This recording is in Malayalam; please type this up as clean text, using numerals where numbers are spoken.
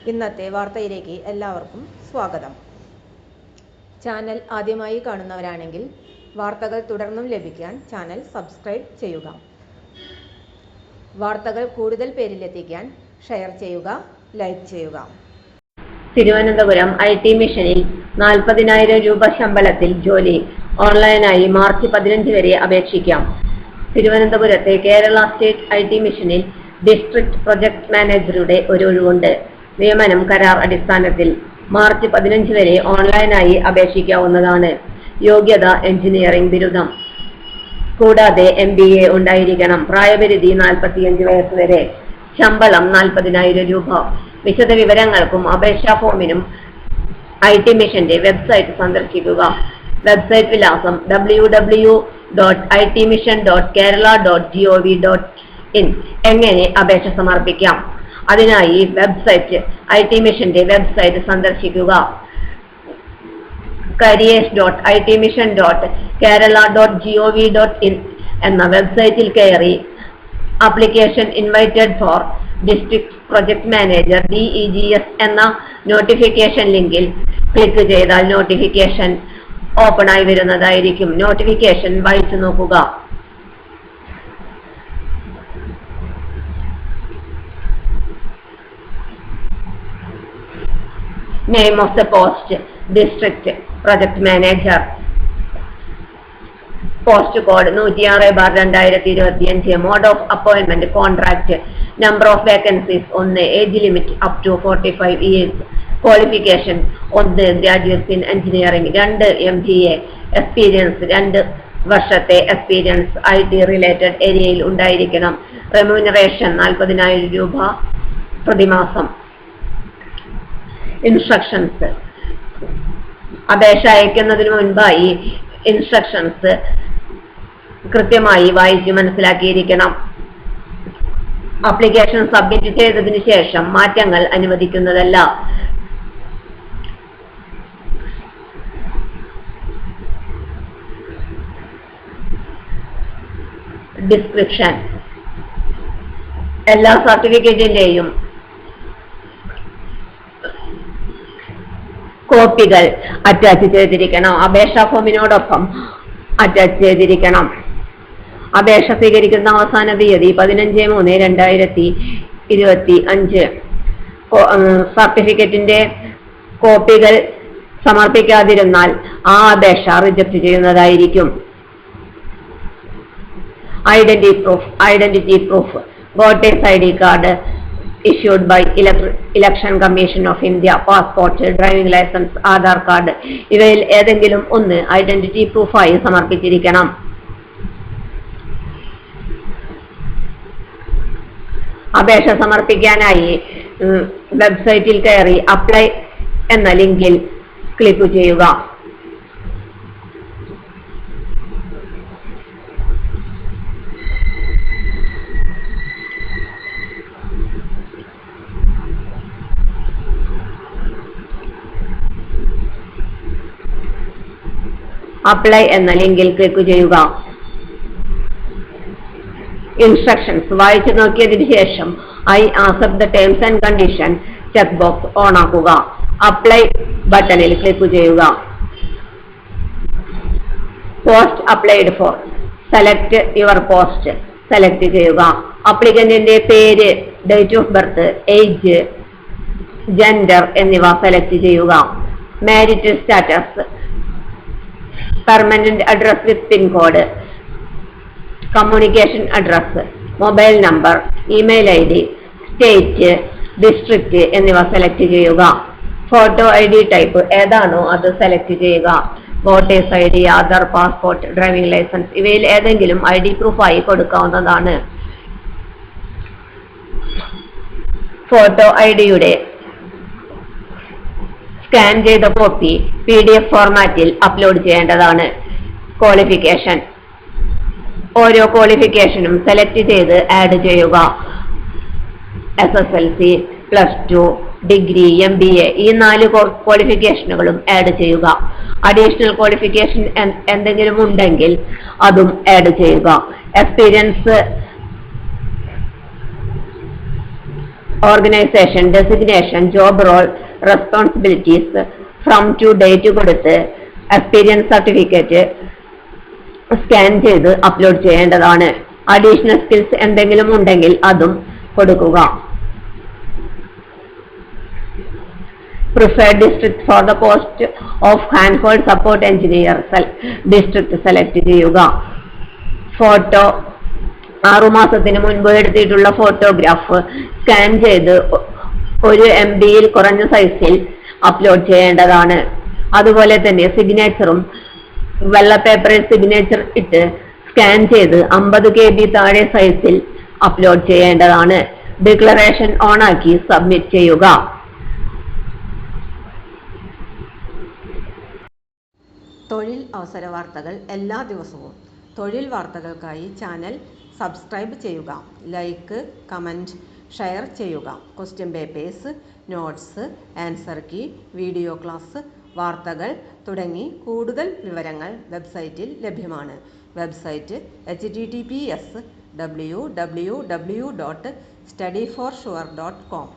ഇന്നത്തെ വാർത്തയിലേക്ക് എല്ലാവർക്കും സ്വാഗതം. ചാനൽ ആദ്യമായി കാണുന്നവരാണെങ്കിൽ വാർത്തകൾ തുടർന്നും ലഭിക്കാൻ ചാനൽ സബ്സ്ക്രൈബ് ചെയ്യുക. വാർത്തകൾ കൂടുതൽ പേരിലെത്തിക്കാൻ ഷെയർ ചെയ്യുക, ലൈക്ക് ചെയ്യുക. തിരുവനന്തപുരം IT മിഷനിൽ 40,000 രൂപ ശമ്പളത്തിൽ ജോലി. ഓൺലൈനായി മാർച്ച് 15 വരെ അപേക്ഷിക്കാം. തിരുവനന്തപുരത്തെ കേരള സ്റ്റേറ്റ് IT മിഷനിൽ ഡിസ്ട്രിക്ട് പ്രൊജക്ട് മാനേജറുടെ ഒരു ഒഴിവുണ്ട്. നിയമനം കരാർ അടിസ്ഥാനത്തിൽ. മാർച്ച് 15 വരെ ഓൺലൈനായി അപേക്ഷിക്കാവുന്നതാണ്. യോഗ്യത എഞ്ചിനീയറിംഗ് ബിരുദം. കൂടാതെ MBA ഉണ്ടായിരിക്കണം. പ്രായപരിധി 45 വയസ്സ് വരെ. ശമ്പളം 40,000 രൂപ. വിശദ വിവരങ്ങൾക്കും അപേക്ഷാ ഫോമിനും IT മിഷന്റെ വെബ്സൈറ്റ് സന്ദർശിക്കുക. വെബ്സൈറ്റ് വിലാസം www.itmission.kerala.gov.in. എങ്ങനെ അപേക്ഷ സമർപ്പിക്കാം? അതിനായി IT മിഷന്റെ വെബ്സൈറ്റ് സന്ദർശിക്കുക. careers.itmission.kerala.gov.in എന്ന വെബ്സൈറ്റിൽ കയറി application invited four district project manager DEGS എന്ന നോട്ടിഫിക്കേഷൻ ലിങ്കിൽ ക്ലിക്ക് ചെയ്താൽ നോട്ടിഫിക്കേഷൻ ഓപ്പൺ ആയി വരുന്നതായിരിക്കും. നോട്ടിഫിക്കേഷൻ വായിച്ചു നോക്കുക. Name of the post, District Project Manager. Post code 106/2025. Mode of appointment contract. Number of vacancies 1. Age limit up to 45 years. Qualification 1. Graduates in engineering. 2. MBA. Experience 2 വർഷത്തെ എക്സ്പീരിയൻസ് IT റിലേറ്റഡ് ഏരിയയിൽ ഉണ്ടായിരിക്കണം. റെമ്യൂണറേഷൻ 40,000 രൂപ പ്രതിമാസം. ഇൻസ്ട്രക്ഷൻസ്. അപേക്ഷ അയക്കുന്നതിന് മുൻപായി ഇൻസ്ട്രക്ഷൻസ് കൃത്യമായി വായിച്ച് മനസ്സിലാക്കിയിരിക്കണം. ആപ്ലിക്കേഷൻ സബ്മിറ്റ് ചെയ്തതിനു ശേഷം മാറ്റങ്ങൾ അനുവദിക്കുന്നതല്ല. ഡിസ്ക്രിപ്ഷൻ. എല്ലാ സർട്ടിഫിക്കറ്റിന്റെയും കോപ്പികൾ അറ്റാച്ച് ചെയ്തിരിക്കണം. അപേക്ഷാ ഫോമിനോടൊപ്പം അറ്റാച്ച് ചെയ്തിരിക്കണം. അപേക്ഷ സ്വീകരിക്കുന്ന അവസാന തീയതി 15/3/2025. സർട്ടിഫിക്കറ്റിന്റെ കോപ്പികൾ സമർപ്പിക്കാതിരുന്നാൽ ആ അപേക്ഷ റിജക്ട് ചെയ്യുന്നതായിരിക്കും. Identity proof. Voters ID card issued by Election Commission of India, passport, driving license, Aadhaar card. ഇവയിൽ ഏതെങ്കിലും ഒന്ന് ഐഡന്റിറ്റി പ്രൂഫായി സമർപ്പിച്ചിരിക്കണം. അപേക്ഷ സമർപ്പിക്കാനായി വെബ്സൈറ്റിൽ കയറി അപ്ലൈ എന്ന ലിങ്കിൽ ക്ലിക്ക് ചെയ്യുക. അപ്ലൈ എന്ന ലിങ്കിൽ ക്ലിക്ക് ചെയ്യുക. ഇൻസ്ട്രക്ഷൻസ് വായിച്ചു നോക്കിയതിനു ശേഷം I accept the terms and condition check box on ആക്കുക. അപ്ലൈ ബട്ടണിൽ ക്ലിക്ക് ചെയ്യുക. Post applied for. Select your post select ചെയ്യുക. അപ്ലിക്കന്റിന്റെ പേര്, date of birth, age, gender എന്നിവ സെലക്ട് ചെയ്യുക. Marital status, permanent address with pin code, communication address, mobile number, email ID, state, district എന്നിവ സെലക്ട് ചെയ്യുക. ഫോട്ടോ ID ടൈപ്പ് ഏതാണോ അത് സെലക്ട് ചെയ്യുക. Voters ID, Aadhaar, passport, driving licence ഇവയിൽ ഏതെങ്കിലും ID പ്രൂഫായി കൊടുക്കാവുന്നതാണ്. ഫോട്ടോ IDയുടെ സ്കാൻ ചെയ്ത കോപ്പി PDF ഫോർമാറ്റിൽ അപ്ലോഡ് ചെയ്യേണ്ടതാണ്. ക്വാളിഫിക്കേഷൻ. ഓരോ ക്വാളിഫിക്കേഷനും സെലക്ട് ചെയ്ത് ആഡ് ചെയ്യുക. SSLC, +2, ഡിഗ്രി, MBA ഈ 4 ക്വാളിഫിക്കേഷനുകളും ആഡ് ചെയ്യുക. അഡീഷണൽ ക്വാളിഫിക്കേഷൻ എന്തെങ്കിലും ഉണ്ടെങ്കിൽ അതും ആഡ് ചെയ്യുക. Experience organisation, designation, job role, responsibilities, from to date കൊടുത്ത് എക്സ്പീരിയൻസ് സർട്ടിഫിക്കറ്റ് സ്കാൻ ചെയ്ത് അപ്ലോഡ് ചെയ്യേണ്ടതാണ്. അഡീഷണൽ സ്കിൽസ് എന്തെങ്കിലും ഉണ്ടെങ്കിൽ അതും കൊടുക്കുക. Preferred district for the post of hand hold support engineer district select ചെയ്യുക. ഫോട്ടോ 6 മാസത്തിന് മുൻപ് എടുത്തിട്ടുള്ള ഫോട്ടോഗ്രാഫ് സ്കാൻ ചെയ്ത് 1 MB കുറഞ്ഞ സൈസിൽ അപ്ലോഡ് ചെയ്യേണ്ടതാണ്. അതുപോലെ തന്നെ സിഗ്നേച്ചറും വെള്ള പേപ്പറിൽ സിഗ്നേച്ചർ ഇട്ട് സ്കാൻ ചെയ്ത് 50 KB താഴെ സൈസിൽ അപ്ലോഡ് ചെയ്യേണ്ടതാണ്. ഡിക്ലറേഷൻ ഓണാക്കി സബ്മിറ്റ് ചെയ്യുക. തൊഴിൽ അവസര വാർത്തകൾ എല്ലാ ദിവസവും. തൊഴിൽ വാർത്തകൾക്കായി ചാനൽ സബ്സ്ക്രൈബ് ചെയ്യുക. ലൈക്ക്, കമൻറ്റ്, ഷെയർ ചെയ്യുക. Question papers, notes, answer key, video class, വാർത്തകൾ തുടങ്ങി കൂടുതൽ വിവരങ്ങൾ വെബ്സൈറ്റിൽ ലഭ്യമാണ്. Website https://www.studyforsure.com